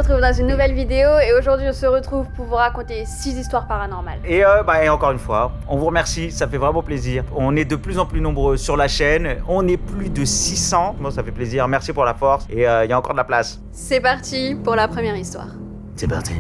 retrouve dans une nouvelle vidéo et aujourd'hui on se retrouve pour vous raconter 6 histoires paranormales. Et encore une fois, on vous remercie, ça fait vraiment plaisir. On est de plus en plus nombreux sur la chaîne, on est plus de 600, bon, ça fait plaisir, merci pour la force et il y a encore de la place. C'est parti pour la première histoire. C'est parti.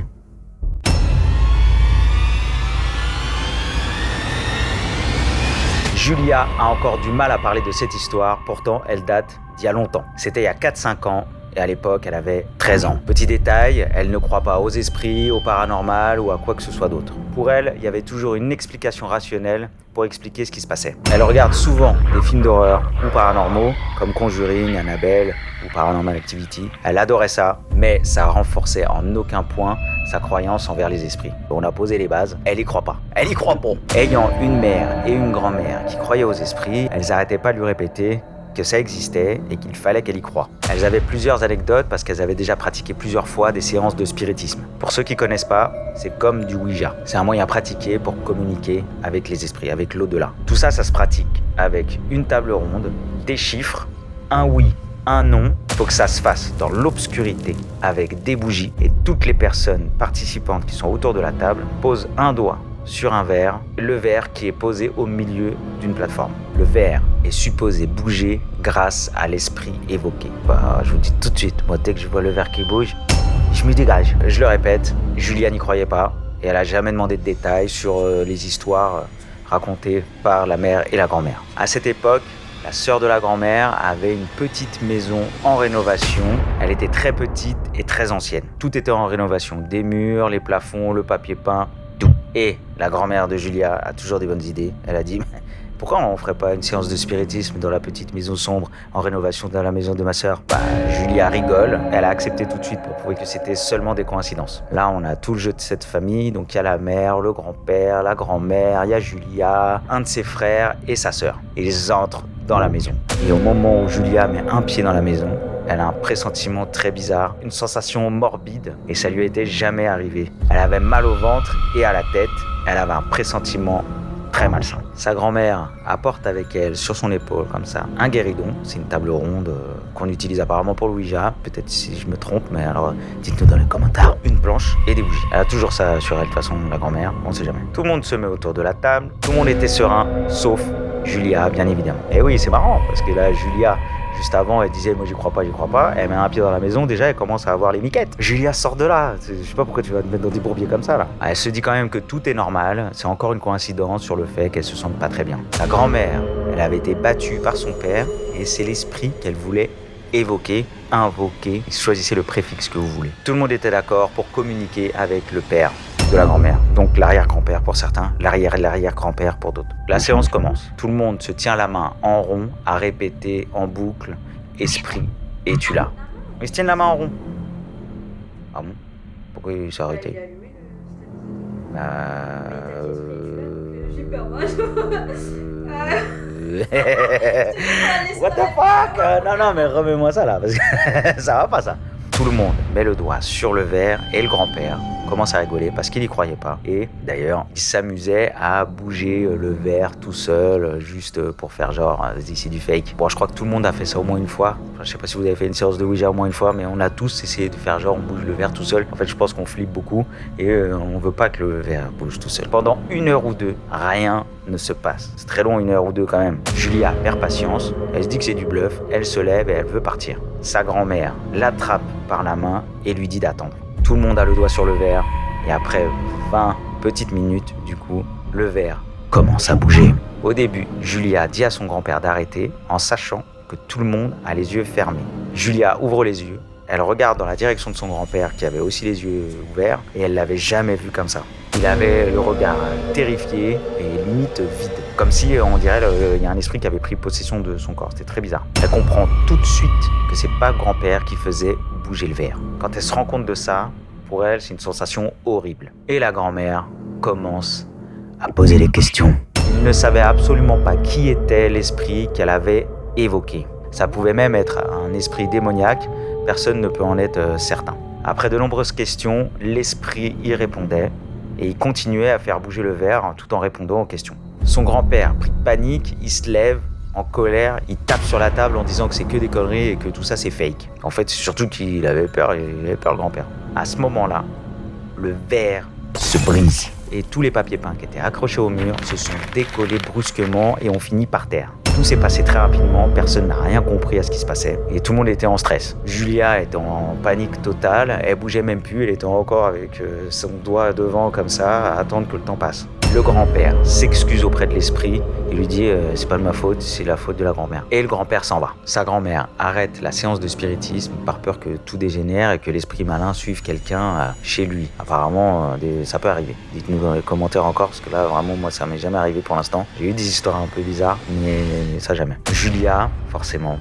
Julia a encore du mal à parler de cette histoire, pourtant elle date d'il y a longtemps. C'était il y a 4-5 ans. Et à l'époque, elle avait 13 ans. Petit détail, elle ne croit pas aux esprits, au paranormal ou à quoi que ce soit d'autre. Pour elle, il y avait toujours une explication rationnelle pour expliquer ce qui se passait. Elle regarde souvent des films d'horreur ou paranormaux, comme Conjuring, Annabelle ou Paranormal Activity. Elle adorait ça, mais ça renforçait en aucun point sa croyance envers les esprits. On a posé les bases, elle y croit pas. Elle y croit pas. Ayant une mère et une grand-mère qui croyaient aux esprits, elles n'arrêtaient pas de lui répéter que ça existait et qu'il fallait qu'elle y croie. Elles avaient plusieurs anecdotes parce qu'elles avaient déjà pratiqué plusieurs fois des séances de spiritisme. Pour ceux qui connaissent pas, c'est comme du Ouija. C'est un moyen pratiqué pour communiquer avec les esprits, avec l'au-delà. Tout ça, ça se pratique avec une table ronde, des chiffres, un oui, un non. Il faut que ça se fasse dans l'obscurité avec des bougies et toutes les personnes participantes qui sont autour de la table posent un doigt sur un verre, le verre qui est posé au milieu d'une plateforme. Le verre est supposé bouger grâce à l'esprit évoqué. Je vous dis tout de suite, moi dès que je vois le verre qui bouge, je me dégage. Je le répète, Julia n'y croyait pas et elle a jamais demandé de détails sur les histoires racontées par la mère et la grand-mère. À cette époque, la sœur de la grand-mère avait une petite maison en rénovation. Elle était très petite et très ancienne. Tout était en rénovation, des murs, les plafonds, le papier peint, tout. Et la grand-mère de Julia a toujours des bonnes idées. Elle a dit, pourquoi on ferait pas une séance de spiritisme dans la petite maison sombre en rénovation dans la maison de ma sœur? Julia rigole. Elle a accepté tout de suite pour prouver que c'était seulement des coïncidences. Là, on a tout le jeu de cette famille. Donc, il y a la mère, le grand-père, la grand-mère, il y a Julia, un de ses frères et sa sœur. Ils entrent dans la maison. Et au moment où Julia met un pied dans la maison, elle a un pressentiment très bizarre, une sensation morbide, et ça lui était jamais arrivé. Elle avait mal au ventre et à la tête. Elle avait un pressentiment très malsain. Sa grand-mère apporte avec elle, sur son épaule, comme ça, un guéridon. C'est une table ronde qu'on utilise apparemment pour le Ouija. Peut-être si je me trompe, mais alors dites-nous dans les commentaires. Une planche et des bougies. Elle a toujours ça sur elle, de toute façon, la grand-mère, on sait jamais. Tout le monde se met autour de la table. Tout le monde était serein, sauf Julia, bien évidemment. Et oui, c'est marrant, parce que là, Julia, juste avant, elle disait, moi j'y crois pas. Elle met un pied dans la maison, déjà, elle commence à avoir les miquettes. Julia sort de là. Je sais pas pourquoi tu vas te mettre dans des bourbiers comme ça, là. Elle se dit quand même que tout est normal. C'est encore une coïncidence sur le fait qu'elle se sente pas très bien. La grand-mère, elle avait été battue par son père, et c'est l'esprit qu'elle voulait évoquer, invoquer. Choisissez le préfixe que vous voulez. Tout le monde était d'accord pour communiquer avec le père de la grand-mère, donc l'arrière-grand-père pour certains, l'arrière-grand-père pour d'autres. La séance commence. Tout le monde se tient la main en rond à répéter en boucle « Esprit, es-tu là ?» Ils se tiennent la main en rond. Ah bon? Pourquoi il s'est arrêté? What the fuck? Non, mais remets-moi ça là, parce que ça va pas ça. Tout le monde met le doigt sur le verre et le grand-père commence à rigoler parce qu'il n'y croyait pas. Et d'ailleurs, il s'amusait à bouger le verre tout seul, juste pour faire genre, c'est du fake. Bon, je crois que tout le monde a fait ça au moins une fois. Enfin, je sais pas si vous avez fait une séance de Ouija au moins une fois, mais on a tous essayé de faire genre, on bouge le verre tout seul. En fait, je pense qu'on flippe beaucoup et on veut pas que le verre bouge tout seul. Pendant 1 heure ou 2, rien ne se passe. C'est très long, 1 heure ou 2 quand même. Julia perd patience, elle se dit que c'est du bluff, elle se lève et elle veut partir. Sa grand-mère l'attrape par la main et lui dit d'attendre. Tout le monde a le doigt sur le verre et après 20 petites minutes, du coup, le verre commence à bouger. Au début, Julia dit à son grand-père d'arrêter en sachant que tout le monde a les yeux fermés. Julia ouvre les yeux, elle regarde dans la direction de son grand-père qui avait aussi les yeux ouverts et elle l'avait jamais vu comme ça. Il avait le regard terrifié et limite vide. Comme si, on dirait, il y a un esprit qui avait pris possession de son corps. C'était très bizarre. Elle comprend tout de suite que c'est pas le grand-père qui faisait bouger le verre. Quand elle se rend compte de ça, pour elle, c'est une sensation horrible. Et la grand-mère commence à poser des questions. Il ne savait absolument pas qui était l'esprit qu'elle avait évoqué. Ça pouvait même être un esprit démoniaque. Personne ne peut en être certain. Après de nombreuses questions, l'esprit y répondait et il continuait à faire bouger le verre tout en répondant aux questions. Son grand-père, pris de panique, il se lève En colère, il tape sur la table en disant que c'est que des conneries et que tout ça c'est fake. En fait, c'est surtout qu'il avait peur, le grand-père. À ce moment-là, le verre se brise et tous les papiers peints qui étaient accrochés au mur se sont décollés brusquement et ont fini par terre. Tout s'est passé très rapidement, personne n'a rien compris à ce qui se passait et tout le monde était en stress. Julia était en panique totale, elle bougeait même plus, elle était encore avec son doigt devant comme ça à attendre que le temps passe. Le grand-père s'excuse auprès de l'esprit et lui dit c'est pas de ma faute, c'est la faute de la grand-mère. Et le grand-père s'en va. Sa grand-mère arrête la séance de spiritisme par peur que tout dégénère et que l'esprit malin suive quelqu'un chez lui. Apparemment, ça peut arriver. Dites-nous dans les commentaires encore, parce que là, vraiment, moi, ça m'est jamais arrivé pour l'instant. J'ai eu des histoires un peu bizarres, mais ça jamais. Julia, forcément,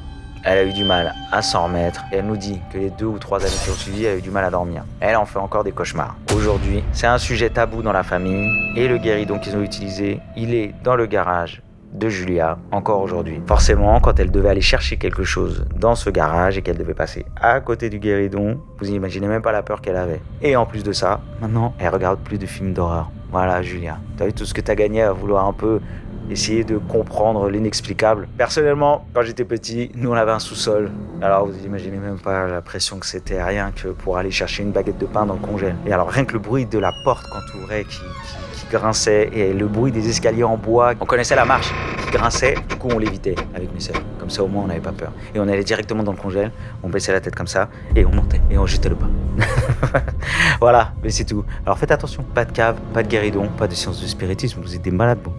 elle a eu du mal à s'en remettre et elle nous dit que les 2 ou 3 années qui ont suivi, elle a eu du mal à dormir. Elle en fait encore des cauchemars. Aujourd'hui, c'est un sujet tabou dans la famille et le guéridon qu'ils ont utilisé, il est dans le garage de Julia encore aujourd'hui. Forcément, quand elle devait aller chercher quelque chose dans ce garage et qu'elle devait passer à côté du guéridon, vous imaginez même pas la peur qu'elle avait. Et en plus de ça, maintenant, elle regarde plus de films d'horreur. Voilà, Julia, t'as vu tout ce que t'as gagné à vouloir un peu essayer de comprendre l'inexplicable. Personnellement, quand j'étais petit, nous on avait un sous-sol. Alors vous imaginez même pas la pression que c'était, rien que pour aller chercher une baguette de pain dans le congèle. Et alors rien que le bruit de la porte quand tu ouvrais qui grinçait et le bruit des escaliers en bois, on connaissait la marche qui grinçait, du coup on l'évitait avec mes sœurs. Comme ça au moins on n'avait pas peur. Et on allait directement dans le congèle, on baissait la tête comme ça et on montait et on jetait le pain. Voilà, mais c'est tout. Alors faites attention, pas de cave, pas de guéridon, pas de séance de spiritisme, vous êtes des malades bon.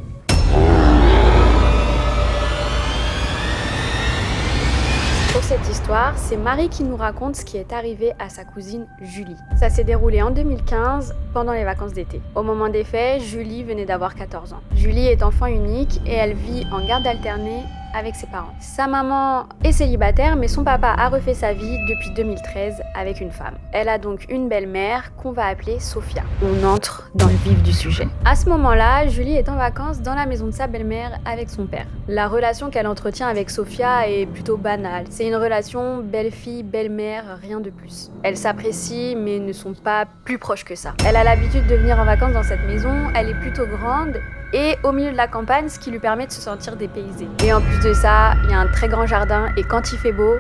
Pour cette histoire, c'est Marie qui nous raconte ce qui est arrivé à sa cousine Julie. Ça s'est déroulé en 2015, pendant les vacances d'été. Au moment des faits, Julie venait d'avoir 14 ans. Julie est enfant unique et elle vit en garde alternée avec ses parents. Sa maman est célibataire, mais son papa a refait sa vie depuis 2013 avec une femme. Elle a donc une belle-mère qu'on va appeler Sophia. On entre dans le vif du sujet. À ce moment-là, Julie est en vacances dans la maison de sa belle-mère avec son père. La relation qu'elle entretient avec Sophia est plutôt banale. C'est une relation belle-fille, belle-mère, rien de plus. Elles s'apprécient, mais ne sont pas plus proches que ça. Elle a l'habitude de venir en vacances dans cette maison, elle est plutôt grande, et au milieu de la campagne, ce qui lui permet de se sentir dépaysée. Et en plus de ça, il y a un très grand jardin et quand il fait beau,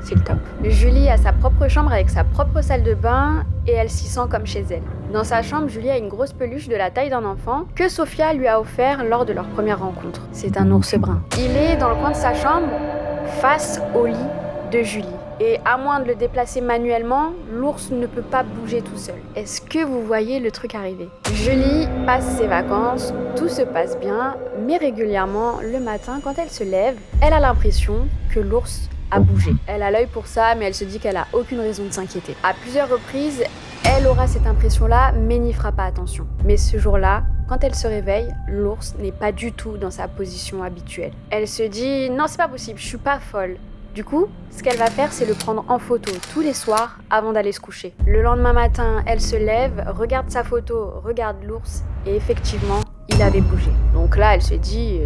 c'est le top. Julie a sa propre chambre avec sa propre salle de bain et elle s'y sent comme chez elle. Dans sa chambre, Julie a une grosse peluche de la taille d'un enfant que Sophia lui a offert lors de leur première rencontre. C'est un ours brun. Il est dans le coin de sa chambre, face au lit de Julie. Et à moins de le déplacer manuellement, l'ours ne peut pas bouger tout seul. Est-ce que vous voyez le truc arriver ? Julie passe ses vacances, tout se passe bien, mais régulièrement, le matin, quand elle se lève, elle a l'impression que l'ours a bougé. Elle a l'œil pour ça, mais elle se dit qu'elle a aucune raison de s'inquiéter. À plusieurs reprises, elle aura cette impression-là, mais n'y fera pas attention. Mais ce jour-là, quand elle se réveille, l'ours n'est pas du tout dans sa position habituelle. Elle se dit « Non, c'est pas possible, je suis pas folle ». Du coup, ce qu'elle va faire, c'est le prendre en photo tous les soirs avant d'aller se coucher. Le lendemain matin, elle se lève, regarde sa photo, regarde l'ours, et effectivement, il avait bougé. Donc là, elle se dit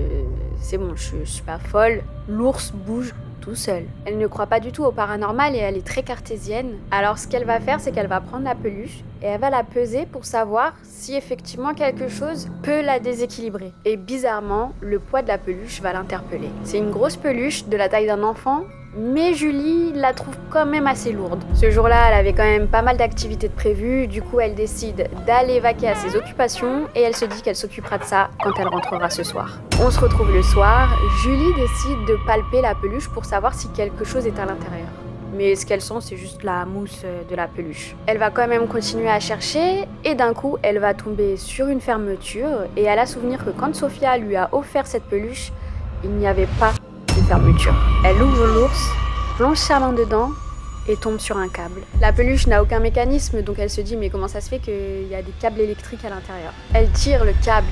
c'est bon, je suis pas folle, l'ours bouge tout seul. Elle ne croit pas du tout au paranormal et elle est très cartésienne. Alors ce qu'elle va faire, c'est qu'elle va prendre la peluche et elle va la peser pour savoir si effectivement quelque chose peut la déséquilibrer. Et bizarrement, le poids de la peluche va l'interpeller. C'est une grosse peluche de la taille d'un enfant, mais Julie la trouve quand même assez lourde. Ce jour-là, elle avait quand même pas mal d'activités de prévues, du coup elle décide d'aller vaquer à ses occupations et elle se dit qu'elle s'occupera de ça quand elle rentrera ce soir. On se retrouve le soir, Julie décide de palper la peluche pour savoir si quelque chose est à l'intérieur. Mais ce qu'elle sent, c'est juste la mousse de la peluche. Elle va quand même continuer à chercher et d'un coup, elle va tomber sur une fermeture et elle a souvenir que quand Sophia lui a offert cette peluche, il n'y avait pas de fermeture. Elle ouvre l'ours, plonge sa main dedans et tombe sur un câble. La peluche n'a aucun mécanisme, donc elle se dit mais comment ça se fait qu'il y a des câbles électriques à l'intérieur ? Elle tire le câble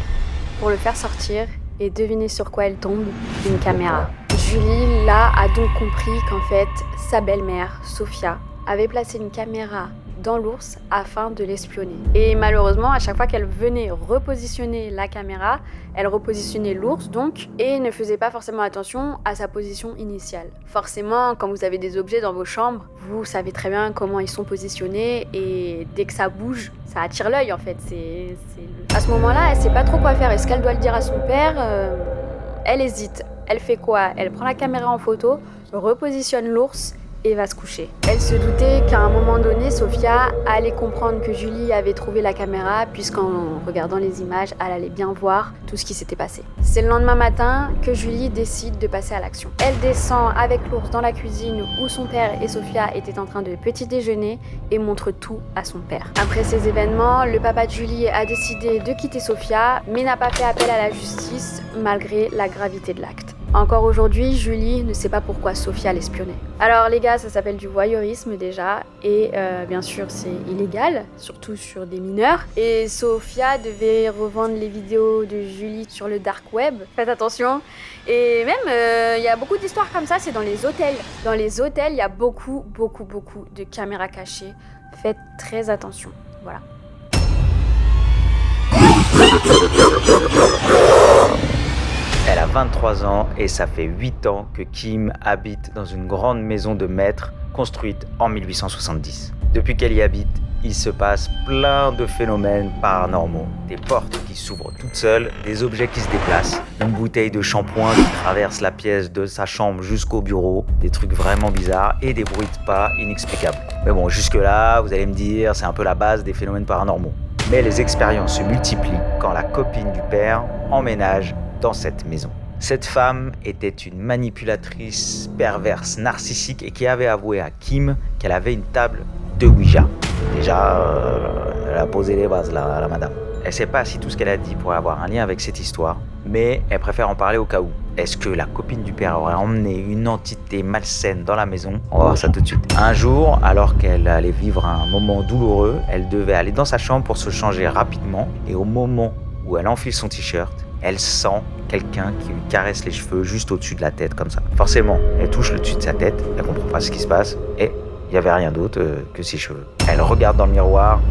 pour le faire sortir et devinez sur quoi elle tombe ? Une caméra. Julie, là, a donc compris qu'en fait, sa belle-mère, Sophia, avait placé une caméra dans l'ours afin de l'espionner. Et malheureusement, à chaque fois qu'elle venait repositionner la caméra, elle repositionnait l'ours donc, et ne faisait pas forcément attention à sa position initiale. Forcément, quand vous avez des objets dans vos chambres, vous savez très bien comment ils sont positionnés, et dès que ça bouge, ça attire l'œil en fait. À ce moment-là, elle sait pas trop quoi faire. Est-ce qu'elle doit le dire à son père ? Elle hésite. Elle fait quoi? Elle prend la caméra en photo, repositionne l'ours et va se coucher. Elle se doutait qu'à un moment donné, Sofia allait comprendre que Julie avait trouvé la caméra, puisqu'en regardant les images, elle allait bien voir tout ce qui s'était passé. C'est le lendemain matin que Julie décide de passer à l'action. Elle descend avec l'ours dans la cuisine où son père et Sofia étaient en train de petit déjeuner et montre tout à son père. Après ces événements, le papa de Julie a décidé de quitter Sofia, mais n'a pas fait appel à la justice malgré la gravité de l'acte. Encore aujourd'hui, Julie ne sait pas pourquoi Sofia l'espionnait. Alors les gars, ça s'appelle du voyeurisme déjà, et bien sûr c'est illégal, surtout sur des mineurs. Et Sofia devait revendre les vidéos de Julie sur le dark web, faites attention. Et même, il y a beaucoup d'histoires comme ça, c'est dans les hôtels. Dans les hôtels, il y a beaucoup de caméras cachées. Faites très attention, voilà. Elle a 23 ans et ça fait 8 ans que Kim habite dans une grande maison de maître construite en 1870. Depuis qu'elle y habite, il se passe plein de phénomènes paranormaux. Des portes qui s'ouvrent toutes seules, des objets qui se déplacent, une bouteille de shampoing qui traverse la pièce de sa chambre jusqu'au bureau, des trucs vraiment bizarres et des bruits de pas inexplicables. Mais bon, jusque-là, vous allez me dire, c'est un peu la base des phénomènes paranormaux. Mais les expériences se multiplient quand la copine du père emménage dans cette maison. Cette femme était une manipulatrice perverse, narcissique et qui avait avoué à Kim qu'elle avait une table de Ouija. Déjà, elle a posé les bases là, la madame. Elle ne sait pas si tout ce qu'elle a dit pourrait avoir un lien avec cette histoire, mais elle préfère en parler au cas où. Est-ce que la copine du père aurait emmené une entité malsaine dans la maison? On va voir ça tout de suite. Un jour, alors qu'elle allait vivre un moment douloureux, elle devait aller dans sa chambre pour se changer rapidement, et au moment où elle enfile son t-shirt, elle sent quelqu'un qui lui caresse les cheveux juste au-dessus de la tête, comme ça. Forcément, elle touche le dessus de sa tête, elle comprend pas ce qui se passe, et il n'y avait rien d'autre que ses cheveux. Elle regarde dans le miroir,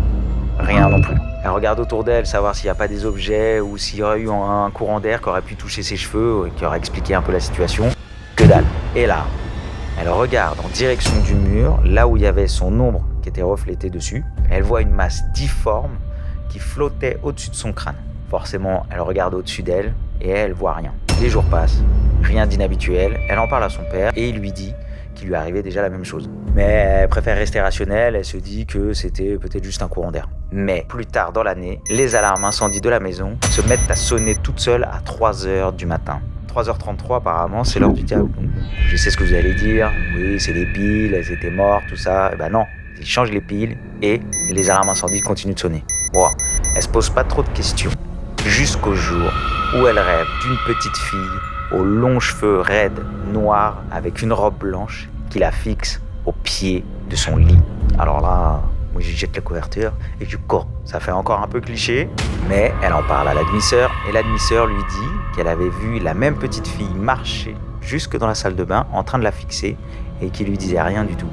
rien non plus. Elle regarde autour d'elle, savoir s'il n'y a pas des objets ou s'il y aurait eu un courant d'air qui aurait pu toucher ses cheveux et qui aurait expliqué un peu la situation. Que dalle. Et là, elle regarde en direction du mur, là où il y avait son ombre qui était reflétée dessus. Elle voit une masse difforme qui flottait au-dessus de son crâne. Forcément, elle regarde au-dessus d'elle et elle voit rien. Les jours passent, rien d'inhabituel. Elle en parle à son père et il lui dit qu'il lui arrivait déjà la même chose. Mais elle préfère rester rationnelle, elle se dit que c'était peut-être juste un courant d'air. Mais plus tard dans l'année, les alarmes incendie de la maison se mettent à sonner toutes seules à 3h du matin. 3h33 apparemment, c'est l'heure du diable. Donc, je sais ce que vous allez dire, oui c'est les piles, elles étaient mortes, tout ça. Et ben non, ils changent les piles et les alarmes incendie continuent de sonner. Bon, elle se pose pas trop de questions. Jusqu'au jour où elle rêve d'une petite fille aux longs cheveux raides, noirs, avec une robe blanche qui la fixe au pied de son lit. Alors là, moi je jette la couverture et je cours. Ça fait encore un peu cliché, mais elle en parle à la demi-sœur et la demi-sœur lui dit qu'elle avait vu la même petite fille marcher jusque dans la salle de bain en train de la fixer et qui lui disait rien du tout.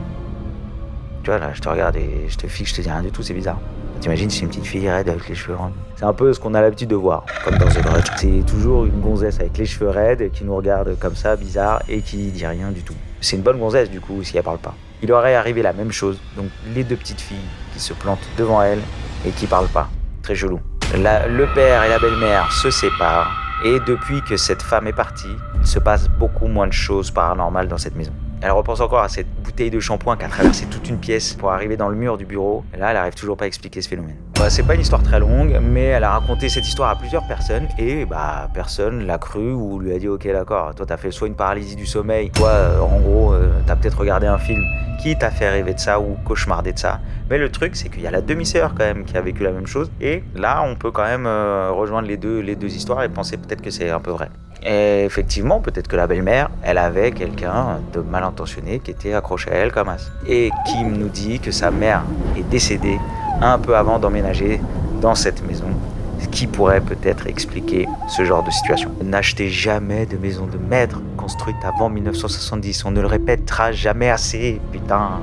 Tu vois là, je te regarde et je te fixe, je te dis rien du tout, c'est bizarre. T'imagines, c'est une petite fille raide avec les cheveux raides. C'est un peu ce qu'on a l'habitude de voir, comme dans The Grudge. C'est toujours une gonzesse avec les cheveux raides qui nous regarde comme ça, bizarre, et qui dit rien du tout. C'est une bonne gonzesse du coup, si elle parle pas. Il aurait arrivé la même chose, donc les deux petites filles qui se plantent devant elle et qui parlent pas. Très chelou. Le père et la belle-mère se séparent, et depuis que cette femme est partie, il se passe beaucoup moins de choses paranormales dans cette maison. Elle repense encore à cette bouteille de shampoing qui a traversé toute une pièce pour arriver dans le mur du bureau. Et là, elle arrive toujours pas à expliquer ce phénomène. C'est pas une histoire très longue, mais elle a raconté cette histoire à plusieurs personnes et personne l'a cru ou lui a dit ok d'accord, toi t'as fait soit une paralysie du sommeil, toi en gros t'as peut-être regardé un film qui t'a fait rêver de ça ou cauchemarder de ça. Mais le truc c'est qu'il y a la demi-sœur quand même qui a vécu la même chose et là on peut quand même rejoindre les deux histoires et penser peut-être que c'est un peu vrai. Et effectivement, peut-être que la belle-mère, elle avait quelqu'un de mal intentionné qui était accroché à elle comme as. Et Kim nous dit que sa mère est décédée un peu avant d'emménager dans cette maison, ce qui pourrait peut-être expliquer ce genre de situation. N'achetez jamais de maison de maître construite avant 1970, on ne le répétera jamais assez, putain.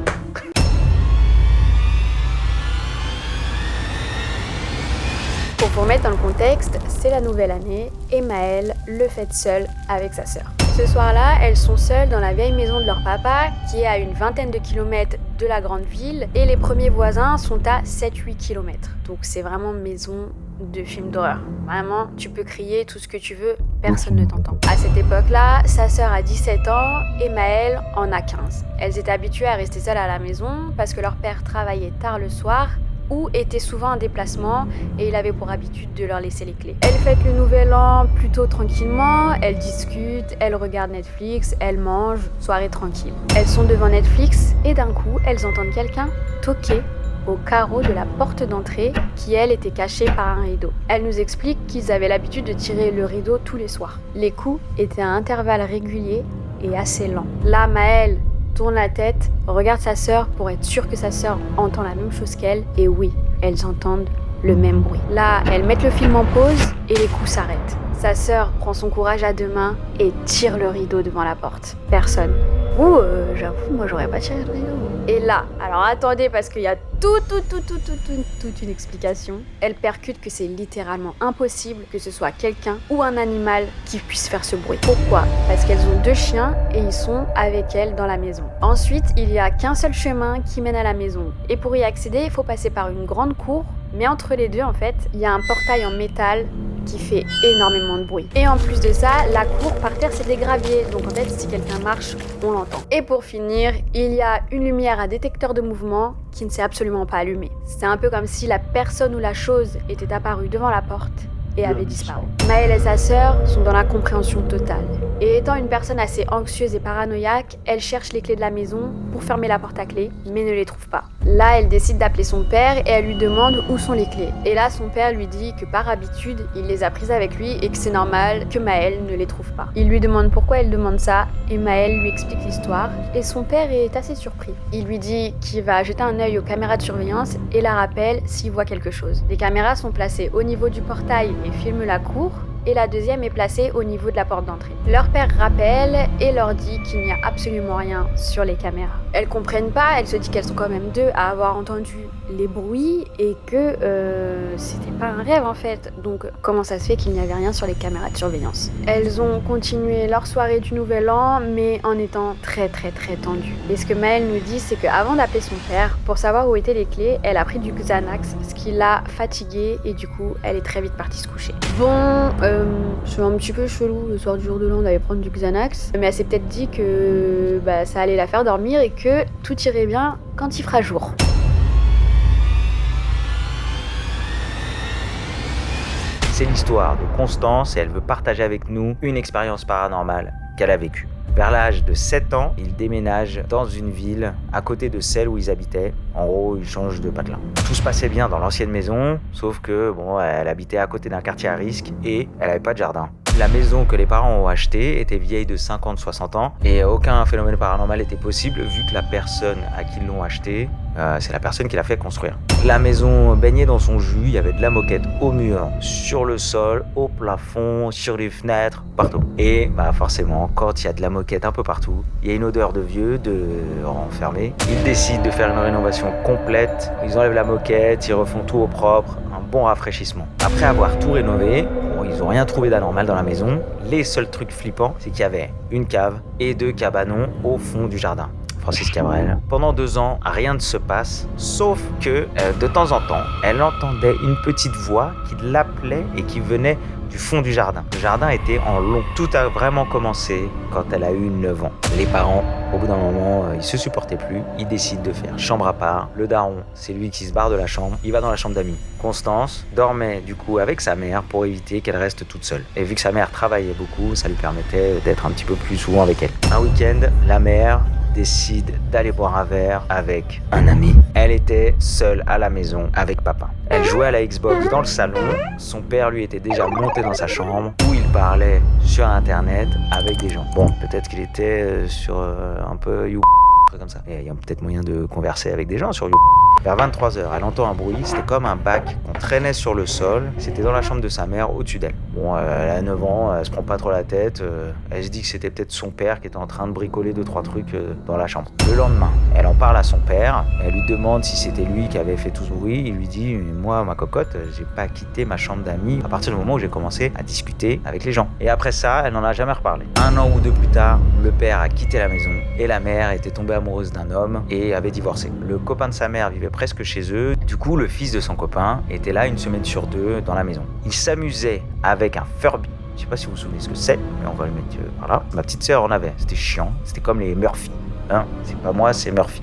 Pour vous remettre dans le contexte, c'est la nouvelle année et Maëlle le fête seule avec sa sœur. Ce soir-là, elles sont seules dans la vieille maison de leur papa qui est à une vingtaine de kilomètres de la grande ville et les premiers voisins sont à 7-8 kilomètres. Donc c'est vraiment maison de film d'horreur. Vraiment, tu peux crier tout ce que tu veux, personne ne t'entend. À cette époque-là, sa sœur a 17 ans et Maëlle en a 15. Elles étaient habituées à rester seules à la maison parce que leur père travaillait tard le soir ou était souvent en déplacement et il avait pour habitude de leur laisser les clés. Elles fêtent le nouvel an plutôt tranquillement, elles discutent, elles regardent Netflix, elles mangent, soirée tranquille. Elles sont devant Netflix et d'un coup, elles entendent quelqu'un toquer au carreau de la porte d'entrée qui, elle, était cachée par un rideau. Elle nous explique qu'ils avaient l'habitude de tirer le rideau tous les soirs. Les coups étaient à intervalles réguliers et assez lents. Là, Maëlle tourne la tête, regarde sa sœur pour être sûre que sa sœur entend la même chose qu'elle, et oui, elles entendent le même bruit. Là, elles mettent le film en pause et les coups s'arrêtent. Sa sœur prend son courage à deux mains et tire le rideau devant la porte. Personne. J'avoue, moi j'aurais pas tiré le rideau. Et là, alors attendez parce qu'il y a toute une explication. Elle percute que c'est littéralement impossible que ce soit quelqu'un ou un animal qui puisse faire ce bruit. Pourquoi ? Parce qu'elles ont 2 chiens et ils sont avec elles dans la maison. Ensuite, il n'y a qu'un seul chemin qui mène à la maison. Et pour y accéder, il faut passer par une grande cour. Mais entre les deux, en fait, il y a un portail en métal qui fait énormément de bruit. Et en plus de ça, la cour par terre, c'est des graviers. Donc en fait, si quelqu'un marche, on l'entend. Et pour finir, il y a une lumière à détecteur de mouvement qui ne s'est absolument pas allumée. C'est un peu comme si la personne ou la chose était apparue devant la porte et avait disparu. Maëlle et sa sœur sont dans l'incompréhension totale. Et étant une personne assez anxieuse et paranoïaque, elle cherche les clés de la maison pour fermer la porte à clé, mais ne les trouve pas. Là, elle décide d'appeler son père et elle lui demande où sont les clés. Et là, son père lui dit que par habitude, il les a prises avec lui et que c'est normal que Maëlle ne les trouve pas. Il lui demande pourquoi elle demande ça et Maëlle lui explique l'histoire et son père est assez surpris. Il lui dit qu'il va jeter un œil aux caméras de surveillance et la rappelle s'il voit quelque chose. Les caméras sont placées au niveau du portail et filment la cour. Et la deuxième est placée au niveau de la porte d'entrée. Leur père rappelle et leur dit qu'il n'y a absolument rien sur les caméras. Elles comprennent pas, elles se disent qu'elles sont quand même 2 à avoir entendu les bruits et que c'était pas un rêve en fait. Donc comment ça se fait qu'il n'y avait rien sur les caméras de surveillance ? Elles ont continué leur soirée du Nouvel An mais en étant très tendues. Et ce que Maëlle nous dit, c'est qu'avant d'appeler son père, pour savoir où étaient les clés, elle a pris du Xanax, ce qui l'a fatiguée et du coup elle est très vite partie se coucher. Bon, c'est un petit peu chelou le soir du jour de l'an d'aller prendre du Xanax, mais elle s'est peut-être dit que ça allait la faire dormir et que tout irait bien quand il fera jour. C'est l'histoire de Constance et elle veut partager avec nous une expérience paranormale qu'elle a vécue. Vers l'âge de 7 ans, ils déménagent dans une ville à côté de celle où ils habitaient. En gros, ils changent de patelin. Tout se passait bien dans l'ancienne maison, sauf que elle habitait à côté d'un quartier à risque et elle n'avait pas de jardin. La maison que les parents ont achetée était vieille de 50-60 ans et aucun phénomène paranormal n'était possible vu que la personne à qui ils l'ont achetée, c'est la personne qui l'a fait construire. La maison baignait dans son jus, il y avait de la moquette au mur, sur le sol, au plafond, sur les fenêtres, partout. Et forcément, quand il y a de la moquette un peu partout, il y a une odeur de vieux, de renfermé. Ils décident de faire une rénovation complète, ils enlèvent la moquette, ils refont tout au propre, un bon rafraîchissement. Après avoir tout rénové, ils n'ont rien trouvé d'anormal dans la maison. Les seuls trucs flippants, c'est qu'il y avait une cave et 2 cabanons au fond du jardin. Francis Cabrel. Pendant 2 ans, rien ne se passe, sauf que de temps en temps, elle entendait une petite voix qui l'appelait et qui venait du fond du jardin. Le jardin était en long. Tout a vraiment commencé quand elle a eu 9 ans. Les parents, au bout d'un moment, ils se supportaient plus. Ils décident de faire chambre à part. Le daron, c'est lui qui se barre de la chambre. Il va dans la chambre d'amis. Constance dormait du coup avec sa mère pour éviter qu'elle reste toute seule. Et vu que sa mère travaillait beaucoup, ça lui permettait d'être un petit peu plus souvent avec elle. Un week-end, la mère décide d'aller boire un verre avec un ami. Elle était seule à la maison avec papa. Elle jouait à la Xbox dans le salon. Son père, lui, était déjà monté dans sa chambre où il parlait sur Internet avec des gens. Bon, peut-être qu'il était sur un peu You, comme ça. Et il y a peut-être moyen de converser avec des gens sur You. Vers 23h, elle entend un bruit. C'était comme un bac qu'on traînait sur le sol. C'était dans la chambre de sa mère, au-dessus d'elle. Bon, elle a 9 ans, elle se prend pas trop la tête. Elle se dit que c'était peut-être son père qui était en train de bricoler 2-3 trucs dans la chambre. Le lendemain, elle en parle à son père. Elle lui demande si c'était lui qui avait fait tout ce bruit. Il lui dit « Moi, ma cocotte, j'ai pas quitté ma chambre d'amis à partir du moment où j'ai commencé à discuter avec les gens. » Et après ça, elle n'en a jamais reparlé. 1 an ou 2 plus tard, le père a quitté la maison et la mère était tombée amoureuse d'un homme et avait divorcé. Le copain de sa mère vivait presque chez eux. Du coup, le fils de son copain était là 1 semaine sur 2 dans la maison. Il s'amusait avec un Furby. Je sais pas si vous vous souvenez ce que c'est, mais on va le mettre par là. Ma petite sœur en avait. C'était chiant. C'était comme les Murphy. Hein, c'est pas moi, c'est Murphy.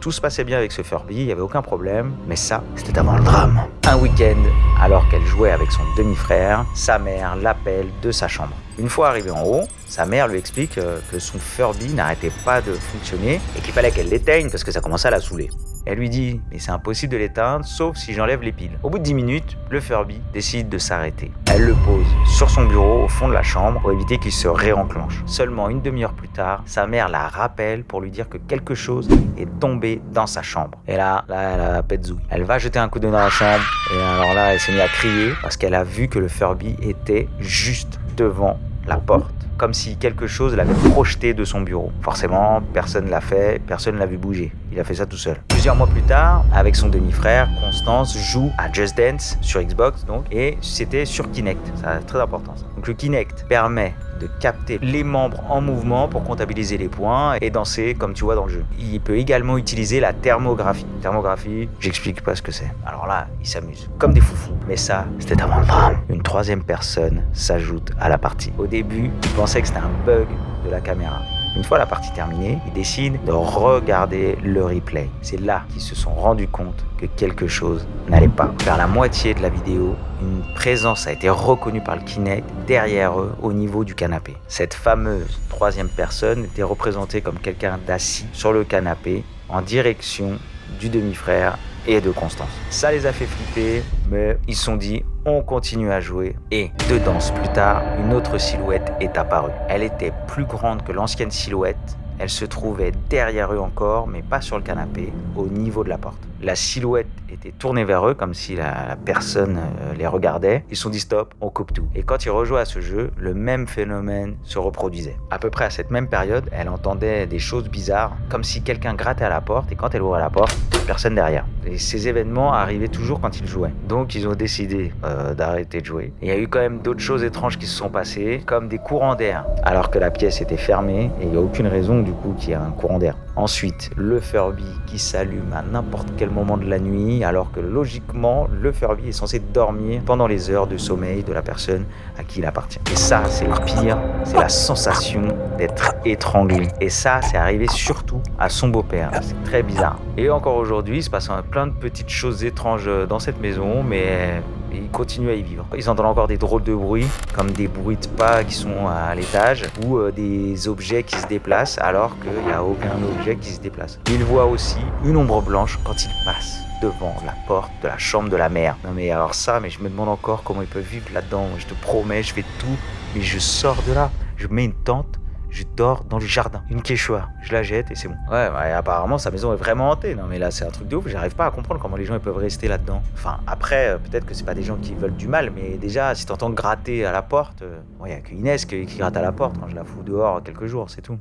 Tout se passait bien avec ce Furby, il n'y avait aucun problème, mais ça, c'était avant le drame. Un week-end, alors qu'elle jouait avec son demi-frère, sa mère l'appelle de sa chambre. Une fois arrivée en haut, sa mère lui explique que son Furby n'arrêtait pas de fonctionner et qu'il fallait qu'elle l'éteigne parce que ça commençait à la saouler. Elle lui dit « Mais c'est impossible de l'éteindre, sauf si j'enlève les piles. » Au bout de 10 minutes, le Furby décide de s'arrêter. Elle le pose sur son bureau au fond de la chambre pour éviter qu'il se réenclenche. Seulement 1 demi-heure plus tard, sa mère la rappelle pour lui dire que quelque chose est tombé dans sa chambre. Et là, elle a pète zouille. Elle va jeter un coup d'œil dans la chambre et alors là, elle s'est mise à crier parce qu'elle a vu que le Furby était juste devant la porte. Comme si quelque chose l'avait projeté de son bureau. Forcément, personne ne l'a fait, personne ne l'a vu bouger. Il a fait ça tout seul. Plusieurs mois plus tard, avec son demi-frère, Constance joue à Just Dance sur Xbox donc, et c'était sur Kinect. C'est très important ça. Donc le Kinect permet de capter les membres en mouvement pour comptabiliser les points et danser comme tu vois dans le jeu. Il peut également utiliser la thermographie. Thermographie, j'explique pas ce que c'est. Alors là, ils s'amusent comme des foufous. Mais ça, c'était avant le drame. Une 3e personne s'ajoute à la partie. Au début, ils pensaient que c'était un bug de la caméra. Une fois la partie terminée, ils décident de regarder le replay. C'est là qu'ils se sont rendus compte que quelque chose n'allait pas. Vers la moitié de la vidéo, une présence a été reconnue par le Kinect derrière eux au niveau du canapé. Cette fameuse 3e personne était représentée comme quelqu'un d'assis sur le canapé en direction du demi-frère et de Constance. Ça les a fait flipper, mais ils se sont dit on continue à jouer. Et 2 danses plus tard, une autre silhouette est apparue. Elle était plus grande que l'ancienne silhouette. Elle se trouvait derrière eux encore, mais pas sur le canapé, au niveau de la porte. La silhouette était tournée vers eux, comme si la personne les regardait. Ils se sont dit stop, on coupe tout. Et quand ils rejouaient à ce jeu, le même phénomène se reproduisait. À peu près à cette même période, elle entendait des choses bizarres, comme si quelqu'un grattait à la porte, et quand elle ouvrait la porte, personne derrière. Et ces événements arrivaient toujours quand ils jouaient. Donc ils ont décidé d'arrêter de jouer. Et il y a eu quand même d'autres choses étranges qui se sont passées, comme des courants d'air, alors que la pièce était fermée, et il n'y a aucune raison du coup qu'il y ait un courant d'air. Ensuite, le Furby qui s'allume à n'importe quel moment de la nuit, alors que logiquement, le Furby est censé dormir pendant les heures de sommeil de la personne à qui il appartient. Et ça, c'est le pire, c'est la sensation d'être étranglé. Et ça, c'est arrivé surtout à son beau-père. C'est très bizarre. Et encore aujourd'hui, il se passe plein de petites choses étranges dans cette maison, mais ils continuent à y vivre. Ils entendent encore des drôles de bruits, comme des bruits de pas qui sont à l'étage, ou des objets qui se déplacent, alors qu'il n'y a aucun objet qui se déplace. Ils voient aussi une ombre blanche quand ils passent devant la porte de la chambre de la mère. Non mais alors ça, mais je me demande encore comment ils peuvent vivre là-dedans. Je te promets, je fais tout, mais je sors de là. Je mets une tente, je dors dans le jardin. Une quechua, je la jette et c'est bon. Ouais, apparemment sa maison est vraiment hantée. Non mais là c'est un truc de ouf, j'arrive pas à comprendre comment les gens ils peuvent rester là-dedans. Enfin après, peut-être que c'est pas des gens qui veulent du mal, mais déjà si t'entends gratter à la porte, y a que Inès qui gratte à la porte quand je la fous dehors quelques jours, c'est tout.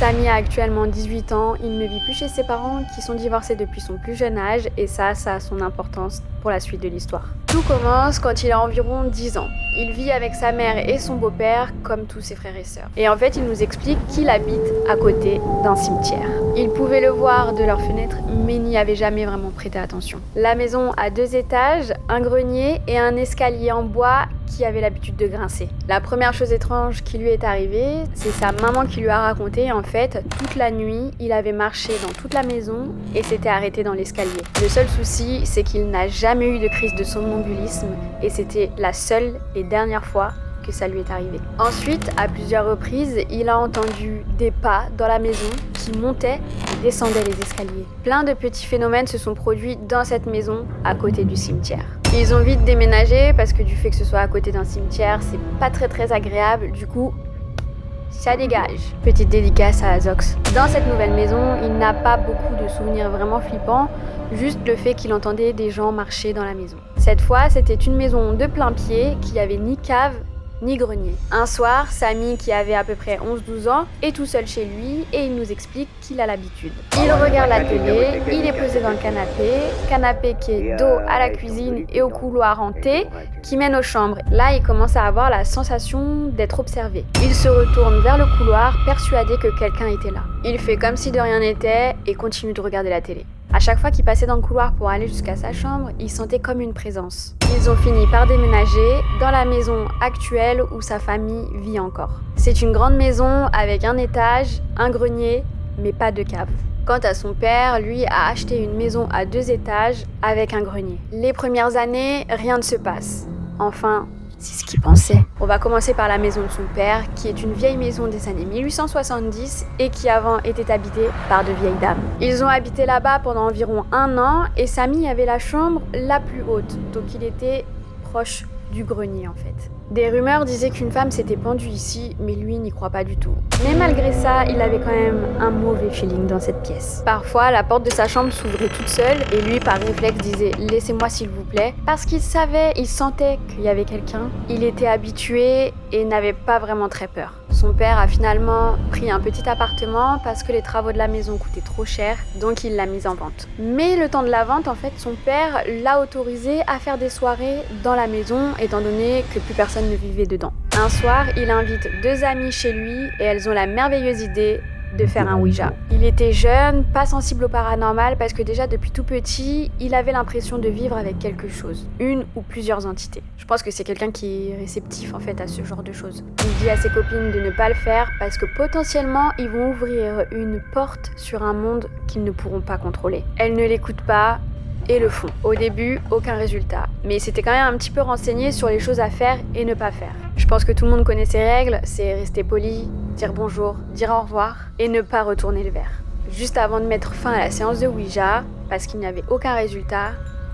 Samy a actuellement 18 ans, il ne vit plus chez ses parents qui sont divorcés depuis son plus jeune âge et ça a son importance pour la suite de l'histoire. Tout commence quand il a environ 10 ans. Il vit avec sa mère et son beau-père comme tous ses frères et sœurs. Et en fait, il nous explique qu'il habite à côté d'un cimetière. Ils pouvaient le voir de leur fenêtre, mais n'y avaient jamais vraiment prêté attention. La maison a 2 étages, un grenier et un escalier en bois qui avait l'habitude de grincer. La première chose étrange qui lui est arrivée, c'est sa maman qui lui a raconté. En fait, toute la nuit, il avait marché dans toute la maison et s'était arrêté dans l'escalier. Le seul souci, c'est qu'il n'a jamais eu de crise de somnambulisme et c'était la seule et dernière fois que ça lui est arrivé. Ensuite, à plusieurs reprises, il a entendu des pas dans la maison qui montaient et descendaient les escaliers. Plein de petits phénomènes se sont produits dans cette maison à côté du cimetière. Ils ont vite déménagé parce que du fait que ce soit à côté d'un cimetière, c'est pas très agréable. Du coup, ça dégage. Petite dédicace à Zox. Dans cette nouvelle maison, il n'a pas beaucoup de souvenirs vraiment flippants, juste le fait qu'il entendait des gens marcher dans la maison. Cette fois, c'était une maison de plein pied qui avait ni cave ni grenier. Un soir, Samy, qui avait à peu près 11-12 ans, est tout seul chez lui et il nous explique qu'il a l'habitude. Il regarde la télé, il est posé dans le canapé qui est dos à la cuisine et au couloir en T qui mène aux chambres. Là, il commence à avoir la sensation d'être observé. Il se retourne vers le couloir, persuadé que quelqu'un était là. Il fait comme si de rien n'était et continue de regarder la télé. À chaque fois qu'il passait dans le couloir pour aller jusqu'à sa chambre, il sentait comme une présence. Ils ont fini par déménager dans la maison actuelle où sa famille vit encore. C'est une grande maison avec un étage, un grenier, mais pas de cave. Quant à son père, lui a acheté une maison à 2 étages avec un grenier. Les premières années, rien ne se passe. Enfin, c'est ce qu'il pensait. On va commencer par la maison de son père, qui est une vieille maison des années 1870 et qui avant était habitée par de vieilles dames. Ils ont habité là-bas pendant environ 1 an et Samy avait la chambre la plus haute, donc il était proche du grenier en fait. Des rumeurs disaient qu'une femme s'était pendue ici, mais lui n'y croit pas du tout. Mais malgré ça, il avait quand même un mauvais feeling dans cette pièce. Parfois, la porte de sa chambre s'ouvrait toute seule et lui, par réflexe, disait « Laissez-moi s'il vous plaît », parce qu'il savait, il sentait qu'il y avait quelqu'un. Il était habitué et n'avait pas vraiment très peur. Son père a finalement pris un petit appartement parce que les travaux de la maison coûtaient trop cher, donc il l'a mise en vente. Mais le temps de la vente, en fait, son père l'a autorisé à faire des soirées dans la maison, étant donné que plus personne ne vivait dedans. Un soir, il invite 2 amies chez lui et elles ont la merveilleuse idée de faire un Ouija. Il était jeune, pas sensible au paranormal parce que déjà depuis tout petit, il avait l'impression de vivre avec quelque chose, une ou plusieurs entités. Je pense que c'est quelqu'un qui est réceptif en fait à ce genre de choses. Il dit à ses copines de ne pas le faire parce que potentiellement ils vont ouvrir une porte sur un monde qu'ils ne pourront pas contrôler. Elles ne l'écoutent pas et le font. Au début, aucun résultat. Mais c'était quand même un petit peu renseigné sur les choses à faire et ne pas faire. Je pense que tout le monde connaît ses règles, c'est rester poli, dire bonjour, dire au revoir et ne pas retourner le verre. Juste avant de mettre fin à la séance de Ouija, parce qu'il n'y avait aucun résultat,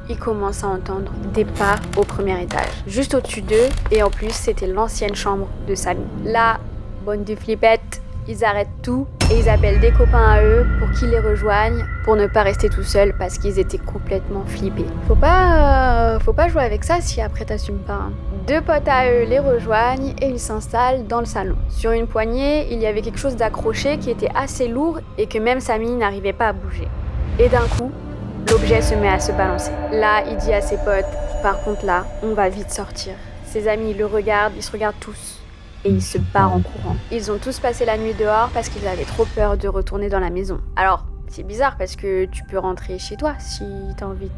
il commence à entendre des pas au premier étage, juste au-dessus d'eux, et en plus c'était l'ancienne chambre de Samy. Là, bonne du flippette, ils arrêtent tout et ils appellent des copains à eux pour qu'ils les rejoignent, pour ne pas rester tout seuls parce qu'ils étaient complètement flippés. Faut pas jouer avec ça si après t'assumes pas. Hein. 2 potes à eux les rejoignent et ils s'installent dans le salon. Sur une poignée, il y avait quelque chose d'accroché qui était assez lourd et que même Samy n'arrivait pas à bouger. Et d'un coup, l'objet se met à se balancer. Là, il dit à ses potes, par contre là, on va vite sortir. Ses amis le regardent, ils se regardent tous. Et ils se barrent en courant. Ils ont tous passé la nuit dehors parce qu'ils avaient trop peur de retourner dans la maison. Alors, c'est bizarre parce que tu peux rentrer chez toi si t'as envie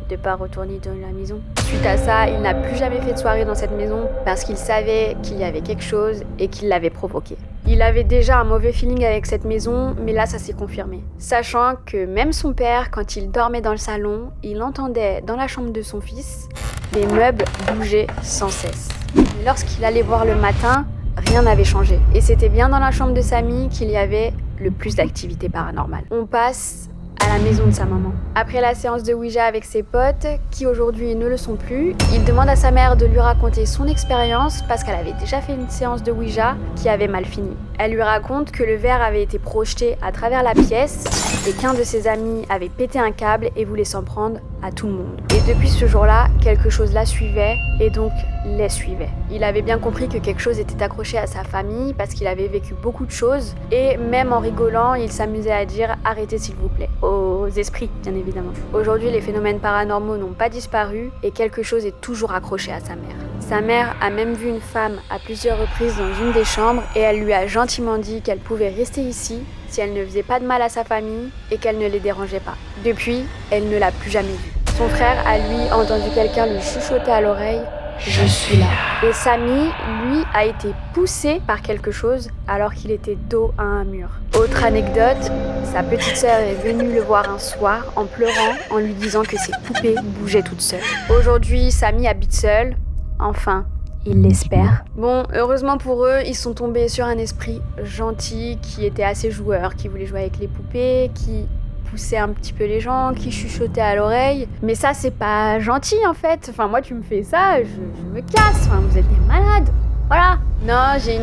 de pas retourner dans la maison. Suite à ça, il n'a plus jamais fait de soirée dans cette maison parce qu'il savait qu'il y avait quelque chose et qu'il l'avait provoqué. Il avait déjà un mauvais feeling avec cette maison, mais là ça s'est confirmé. Sachant que même son père, quand il dormait dans le salon, il entendait dans la chambre de son fils les meubles bouger sans cesse. Mais lorsqu'il allait voir le matin, rien n'avait changé. Et c'était bien dans la chambre de Samy qu'il y avait le plus d'activité paranormale. On passe à la maison de sa maman. Après la séance de Ouija avec ses potes, qui aujourd'hui ne le sont plus, il demande à sa mère de lui raconter son expérience parce qu'elle avait déjà fait une séance de Ouija qui avait mal fini. Elle lui raconte que le verre avait été projeté à travers la pièce et qu'un de ses amis avait pété un câble et voulait s'en prendre à tout le monde. Et depuis ce jour-là, quelque chose la suivait et donc les suivait. Il avait bien compris que quelque chose était accroché à sa famille parce qu'il avait vécu beaucoup de choses et même en rigolant, il s'amusait à dire « arrêtez s'il vous plaît » aux esprits, bien évidemment. Aujourd'hui, les phénomènes paranormaux n'ont pas disparu et quelque chose est toujours accroché à sa mère. Sa mère a même vu une femme à plusieurs reprises dans une des chambres et elle lui a gentiment dit qu'elle pouvait rester ici si elle ne faisait pas de mal à sa famille et qu'elle ne les dérangeait pas. Depuis, elle ne l'a plus jamais vue. Son frère a lui entendu quelqu'un lui chuchoter à l'oreille « Je suis là ». Et Samy, lui, a été poussé par quelque chose alors qu'il était dos à un mur. Autre anecdote, sa petite sœur est venue le voir un soir en pleurant en lui disant que ses poupées bougeaient toutes seules. Aujourd'hui, Samy habite seul. Enfin, il l'espère. Bon, heureusement pour eux, ils sont tombés sur un esprit gentil qui était assez joueur, qui voulait jouer avec les poupées, qui poussait un petit peu les gens, qui chuchotait à l'oreille. Mais ça, c'est pas gentil en fait. Enfin, moi, tu me fais ça, je me casse. Enfin, vous êtes des malades. Voilà. Non, j'ai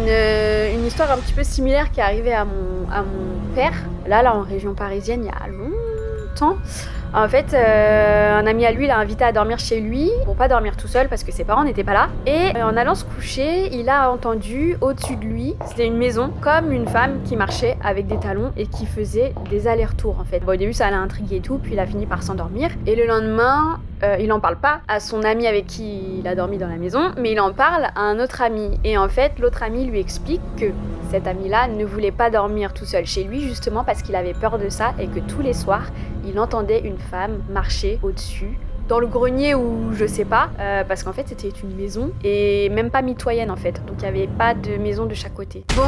une histoire un petit peu similaire qui est arrivée à mon père. Là, en région parisienne, il y a longtemps. En fait, un ami à lui l'a invité à dormir chez lui, pour pas dormir tout seul parce que ses parents n'étaient pas là. Et en allant se coucher, il a entendu au-dessus de lui, c'était une maison, comme une femme qui marchait avec des talons et qui faisait des allers-retours en fait. Bon, au début, ça l'a intrigué et tout, puis il a fini par s'endormir. Et le lendemain, il en parle pas à son ami avec qui il a dormi dans la maison, mais il en parle à un autre ami. Et en fait, l'autre ami lui explique que cet ami-là ne voulait pas dormir tout seul chez lui justement parce qu'il avait peur de ça et que tous les soirs, il entendait une femme marcher au-dessus, dans le grenier ou je sais pas, parce qu'en fait c'était une maison et même pas mitoyenne en fait, donc il n'y avait pas de maison de chaque côté. Bon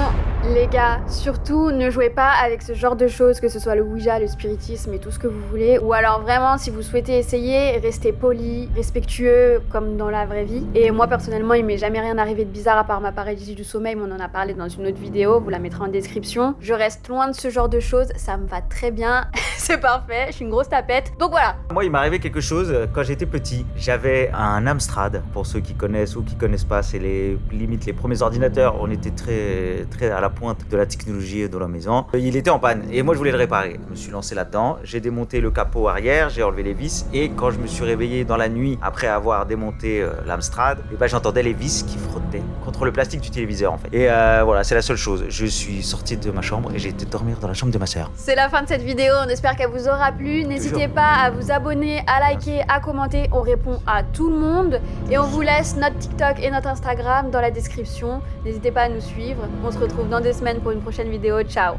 les gars, surtout ne jouez pas avec ce genre de choses, que ce soit le Ouija, le spiritisme et tout ce que vous voulez, ou alors vraiment si vous souhaitez essayer, restez poli, respectueux comme dans la vraie vie. Et moi personnellement il m'est jamais rien arrivé de bizarre à part ma paralysie du sommeil, mais on en a parlé dans une autre vidéo, vous la mettrez en description. Je reste loin de ce genre de choses, ça me va très bien, c'est parfait, je suis une grosse tapette, donc voilà. Moi, il m'est arrivé quelque chose quand j'étais petit. J'avais un Amstrad, pour ceux qui connaissent ou qui connaissent pas, c'est limite les premiers ordinateurs. On était très à la pointe de la technologie dans la maison. Il était en panne et moi je voulais le réparer. Je me suis lancé là-dedans, j'ai démonté le capot arrière, j'ai enlevé les vis et quand je me suis réveillé dans la nuit après avoir démonté l'Amstrad, j'entendais les vis qui frottaient contre le plastique du téléviseur en fait. Et voilà, c'est la seule chose. Je suis sorti de ma chambre et j'ai été dormir dans la chambre de ma sœur. C'est la fin de cette vidéo, on espère qu'elle vous aura plu. N'hésitez pas à vous abonner, à liker, à commenter, on répond à tout le monde. Et on vous laisse notre TikTok et notre Instagram dans la description. N'hésitez pas à nous suivre. On se retrouve dans 2 semaines pour une prochaine vidéo. Ciao!